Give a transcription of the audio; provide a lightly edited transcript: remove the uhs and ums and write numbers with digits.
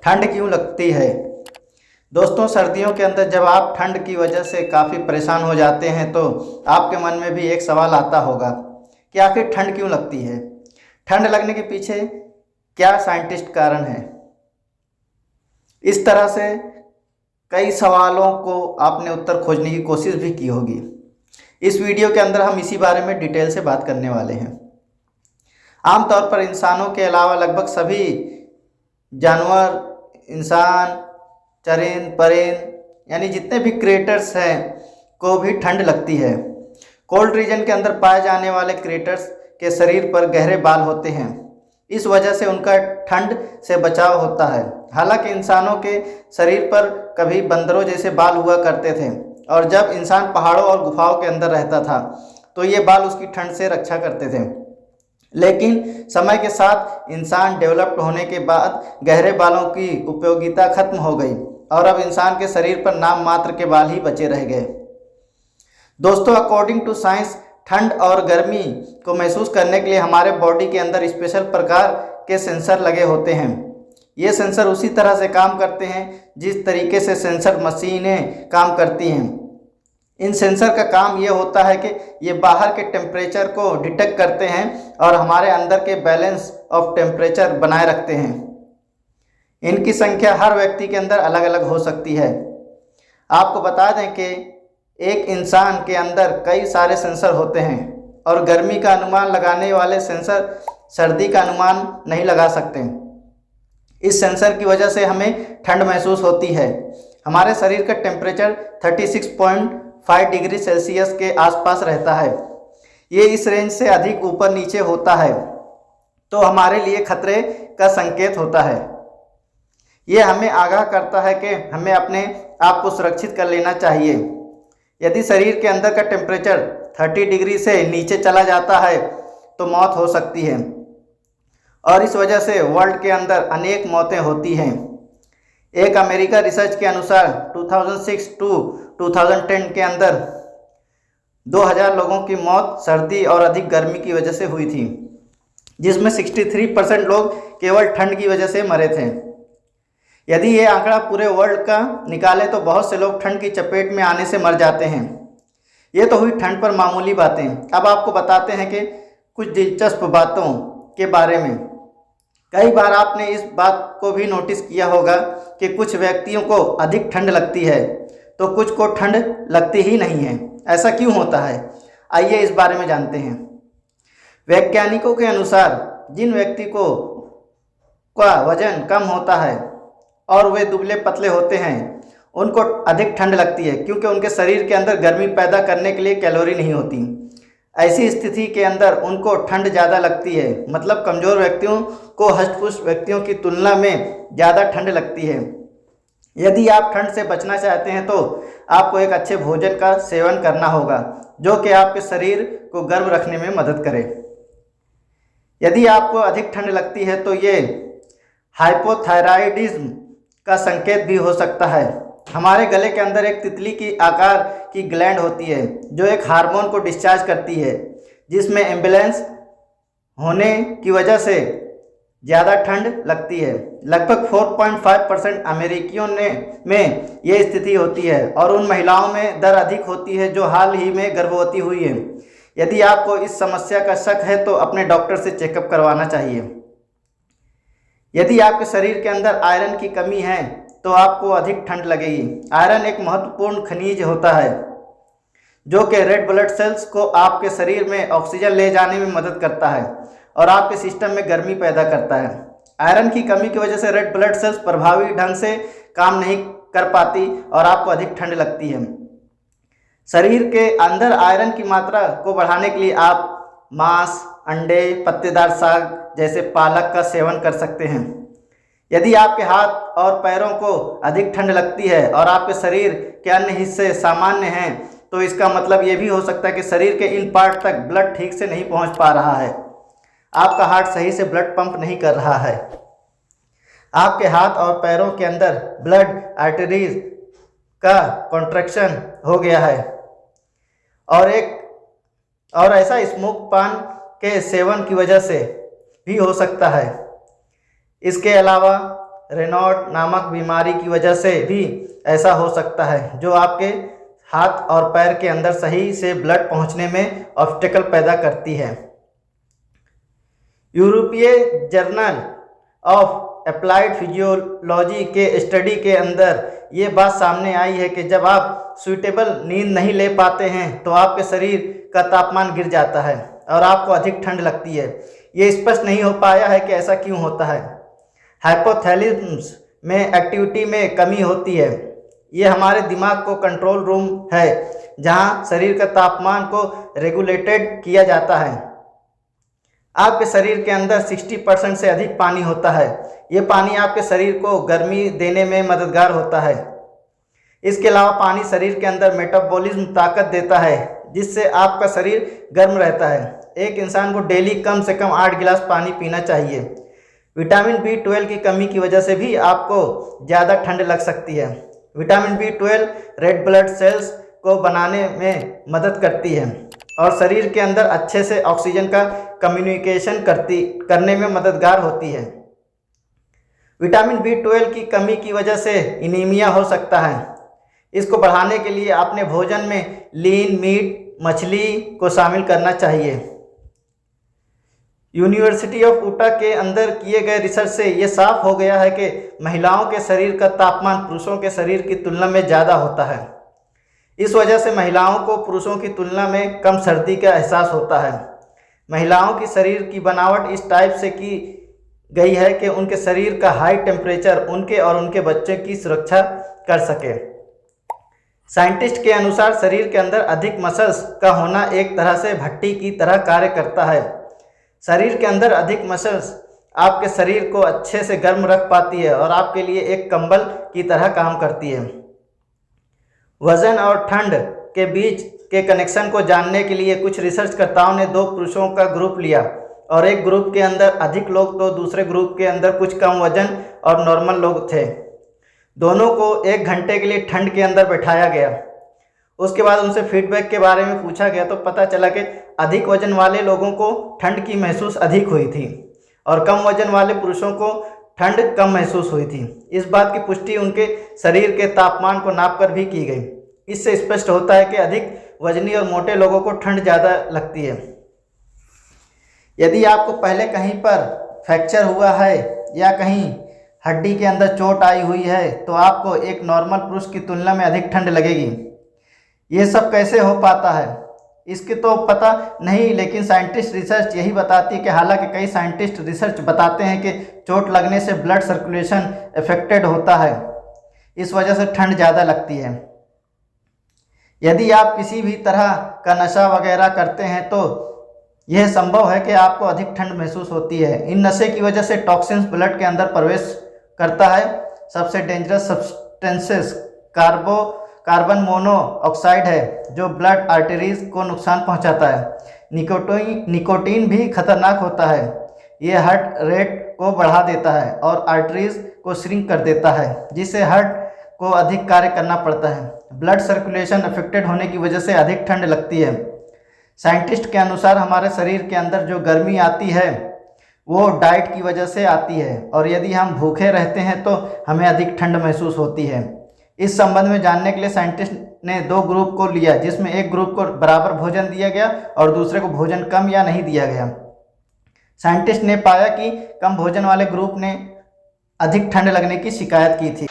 ठंड क्यों लगती है। दोस्तों, सर्दियों के अंदर जब आप ठंड की वजह से काफ़ी परेशान हो जाते हैं तो आपके मन में भी एक सवाल आता होगा कि आखिर ठंड क्यों लगती है। ठंड लगने के पीछे क्या साइंटिस्ट कारण है। इस तरह से कई सवालों को आपने उत्तर खोजने की कोशिश भी की होगी। इस वीडियो के अंदर हम इसी बारे में डिटेल से बात करने वाले हैं। आमतौर पर इंसानों के अलावा लगभग सभी जानवर, इंसान, चरिंद, परिंद यानी जितने भी क्रिएटर्स हैं को भी ठंड लगती है। कोल्ड रीजन के अंदर पाए जाने वाले क्रिएटर्स के शरीर पर गहरे बाल होते हैं। इस वजह से उनका ठंड से बचाव होता है। हालांकि इंसानों के शरीर पर कभी बंदरों जैसे बाल हुआ करते थे और जब इंसान पहाड़ों और गुफाओं के अंदर रहता था तो ये बाल उसकी ठंड से रक्षा करते थे। लेकिन समय के साथ इंसान डेवलप्ड होने के बाद गहरे बालों की उपयोगिता खत्म हो गई और अब इंसान के शरीर पर नाम मात्र के बाल ही बचे रह गए। दोस्तों, अकॉर्डिंग टू साइंस, ठंड और गर्मी को महसूस करने के लिए हमारे बॉडी के अंदर स्पेशल प्रकार के सेंसर लगे होते हैं। ये सेंसर उसी तरह से काम करते हैं जिस तरीके से सेंसर मशीनें काम करती हैं। इन सेंसर का काम ये होता है कि ये बाहर के टेम्परेचर को डिटेक्ट करते हैं और हमारे अंदर के बैलेंस ऑफ टेम्परेचर बनाए रखते हैं। इनकी संख्या हर व्यक्ति के अंदर अलग अलग हो सकती है। आपको बता दें कि एक इंसान के अंदर कई सारे सेंसर होते हैं और गर्मी का अनुमान लगाने वाले सेंसर सर्दी का अनुमान नहीं लगा सकते। इस सेंसर की वजह से हमें ठंड महसूस होती है। हमारे शरीर का टेम्परेचर 36.5 डिग्री सेल्सियस के आसपास रहता है। ये इस रेंज से अधिक ऊपर नीचे होता है तो हमारे लिए खतरे का संकेत होता है। ये हमें आगाह करता है कि हमें अपने आप को सुरक्षित कर लेना चाहिए। यदि शरीर के अंदर का टेम्परेचर 30 डिग्री से नीचे चला जाता है तो मौत हो सकती है और इस वजह से वर्ल्ड के अंदर अनेक मौतें होती हैं। एक अमेरिका रिसर्च के अनुसार 2006 टू 2010 के अंदर 2000 लोगों की मौत सर्दी और अधिक गर्मी की वजह से हुई थी, जिसमें 63% लोग केवल ठंड की वजह से मरे थे। यदि ये आंकड़ा पूरे वर्ल्ड का निकाले तो बहुत से लोग ठंड की चपेट में आने से मर जाते हैं। ये तो हुई ठंड पर मामूली बातें। अब आपको बताते हैं कि कुछ दिलचस्प बातों के बारे में। कई बार आपने इस बात को भी नोटिस किया होगा कि कुछ व्यक्तियों को अधिक ठंड लगती है तो कुछ को ठंड लगती ही नहीं है। ऐसा क्यों होता है, आइए इस बारे में जानते हैं। वैज्ञानिकों के अनुसार जिन व्यक्ति को का वजन कम होता है और वे दुबले पतले होते हैं उनको अधिक ठंड लगती है क्योंकि उनके शरीर के अंदर गर्मी पैदा करने के लिए कैलोरी नहीं होती। ऐसी स्थिति के अंदर उनको ठंड ज़्यादा लगती है। मतलब कमज़ोर व्यक्तियों को हष्ट-पुष्ट व्यक्तियों की तुलना में ज़्यादा ठंड लगती है। यदि आप ठंड से बचना चाहते हैं तो आपको एक अच्छे भोजन का सेवन करना होगा जो कि आपके शरीर को गर्म रखने में मदद करे। यदि आपको अधिक ठंड लगती है तो ये हाइपोथायराइडिज्म का संकेत भी हो सकता है। हमारे गले के अंदर एक तितली की आकार की ग्लैंड होती है जो एक हार्मोन को डिस्चार्ज करती है जिसमें इम्बैलेंस होने की वजह से ज़्यादा ठंड लगती है। लगभग 4.5% अमेरिकियों में ये स्थिति होती है और उन महिलाओं में दर अधिक होती है जो हाल ही में गर्भवती हुई है। यदि आपको इस समस्या का शक है तो अपने डॉक्टर से चेकअप करवाना चाहिए। यदि आपके शरीर के अंदर आयरन की कमी है तो आपको अधिक ठंड लगेगी। आयरन एक महत्वपूर्ण खनिज होता है जो कि रेड ब्लड सेल्स को आपके शरीर में ऑक्सीजन ले जाने में मदद करता है और आपके सिस्टम में गर्मी पैदा करता है। आयरन की कमी की वजह से रेड ब्लड सेल्स प्रभावी ढंग से काम नहीं कर पाती और आपको अधिक ठंड लगती है। शरीर के अंदर आयरन की मात्रा को बढ़ाने के लिए आप मांस, अंडे, पत्तेदार साग जैसे पालक का सेवन कर सकते हैं। यदि आपके हाथ और पैरों को अधिक ठंड लगती है और आपके शरीर के अन्य हिस्से सामान्य हैं तो इसका मतलब ये भी हो सकता है कि शरीर के इन पार्ट तक ब्लड ठीक से नहीं पहुंच पा रहा है। आपका हार्ट सही से ब्लड पंप नहीं कर रहा है। आपके हाथ और पैरों के अंदर ब्लड आर्टरीज का कॉन्ट्रैक्शन हो गया है और ऐसा स्मोक पान के सेवन की वजह से भी हो सकता है। इसके अलावा रेनॉल्ड नामक बीमारी की वजह से भी ऐसा हो सकता है, जो आपके हाथ और पैर के अंदर सही से ब्लड पहुंचने में ऑब्स्टेकल पैदा करती है। यूरोपीय जर्नल ऑफ अप्लाइड फिजियोलॉजी के स्टडी के अंदर ये बात सामने आई है कि जब आप सूटेबल नींद नहीं ले पाते हैं तो आपके शरीर का तापमान गिर जाता है और आपको अधिक ठंड लगती है। ये स्पष्ट नहीं हो पाया है कि ऐसा क्यों होता है। हाइपोथैलेमस में एक्टिविटी में कमी होती है। ये हमारे दिमाग को कंट्रोल रूम है जहाँ शरीर का तापमान को रेगुलेटेड किया जाता है। आपके शरीर के अंदर 60% से अधिक पानी होता है। ये पानी आपके शरीर को गर्मी देने में मददगार होता है। इसके अलावा पानी शरीर के अंदर मेटाबॉलिज्म ताकत देता है, जिससे आपका शरीर गर्म रहता है। एक इंसान को डेली कम से कम 8 गिलास पानी पीना चाहिए। विटामिन B12 की कमी की वजह से भी आपको ज़्यादा ठंड लग सकती है। Vitamin B12 red blood cells को बनाने में मदद करती है और शरीर के अंदर अच्छे से ऑक्सीजन का कम्युनिकेशन करने में मददगार होती है। विटामिन B12 की कमी की वजह से एनीमिया हो सकता है। इसको बढ़ाने के लिए अपने भोजन में लीन मीट, मछली को शामिल करना चाहिए। यूनिवर्सिटी ऑफ ऊटा के अंदर किए गए रिसर्च से ये साफ हो गया है कि महिलाओं के शरीर का तापमान पुरुषों के शरीर की तुलना में ज़्यादा होता है। इस वजह से महिलाओं को पुरुषों की तुलना में कम सर्दी का एहसास होता है। महिलाओं की शरीर की बनावट इस टाइप से की गई है कि उनके शरीर का हाई टेम्परेचर उनके और उनके बच्चे की सुरक्षा कर सके। साइंटिस्ट के अनुसार शरीर के अंदर अधिक मसल्स का होना एक तरह से भट्टी की तरह कार्य करता है। शरीर के अंदर अधिक मसल्स आपके शरीर को अच्छे से गर्म रख पाती है और आपके लिए एक कंबल की तरह काम करती है। वजन और ठंड के बीच के कनेक्शन को जानने के लिए कुछ रिसर्चकर्ताओं ने 2 पुरुषों का ग्रुप लिया और एक ग्रुप के अंदर अधिक लोग तो दूसरे ग्रुप के अंदर कुछ कम वजन और नॉर्मल लोग थे। दोनों को 1 घंटे के लिए ठंड के अंदर बैठाया गया। उसके बाद उनसे फीडबैक के बारे में पूछा गया तो पता चला कि अधिक वजन वाले लोगों को ठंड की महसूस अधिक हुई थी और कम वजन वाले पुरुषों को ठंड कम महसूस हुई थी। इस बात की पुष्टि उनके शरीर के तापमान को नापकर भी की गई। इससे स्पष्ट होता है कि अधिक वजनी और मोटे लोगों को ठंड ज़्यादा लगती है। यदि आपको पहले कहीं पर फ्रैक्चर हुआ है या कहीं हड्डी के अंदर चोट आई हुई है तो आपको एक नॉर्मल पुरुष की तुलना में अधिक ठंड लगेगी। ये सब कैसे हो पाता है इसकी तो पता नहीं, लेकिन साइंटिस्ट रिसर्च यही बताती है कि हालांकि कई साइंटिस्ट रिसर्च बताते हैं कि चोट लगने से ब्लड सर्कुलेशन अफेक्टेड होता है, इस वजह से ठंड ज़्यादा लगती है। यदि आप किसी भी तरह का नशा वगैरह करते हैं तो यह संभव है कि आपको अधिक ठंड महसूस होती है। इन नशे की वजह से टॉक्सिन्स ब्लड के अंदर प्रवेश करता है। सबसे डेंजरस सब्सटेंसेस कार्बन मोनोऑक्साइड है जो ब्लड आर्टरीज को नुकसान पहुंचाता है। निकोटीन भी खतरनाक होता है। ये हार्ट रेट को बढ़ा देता है और आर्टरीज को श्रिंक कर देता है, जिससे हार्ट को अधिक कार्य करना पड़ता है। ब्लड सर्कुलेशन अफेक्टेड होने की वजह से अधिक ठंड लगती है। साइंटिस्ट के अनुसार हमारे शरीर के अंदर जो गर्मी आती है वो डाइट की वजह से आती है और यदि हम भूखे रहते हैं तो हमें अधिक ठंड महसूस होती है। इस संबंध में जानने के लिए साइंटिस्ट ने 2 ग्रुप को लिया, जिसमें एक ग्रुप को बराबर भोजन दिया गया और दूसरे को भोजन कम या नहीं दिया गया। साइंटिस्ट ने पाया कि कम भोजन वाले ग्रुप ने अधिक ठंड लगने की शिकायत की थी।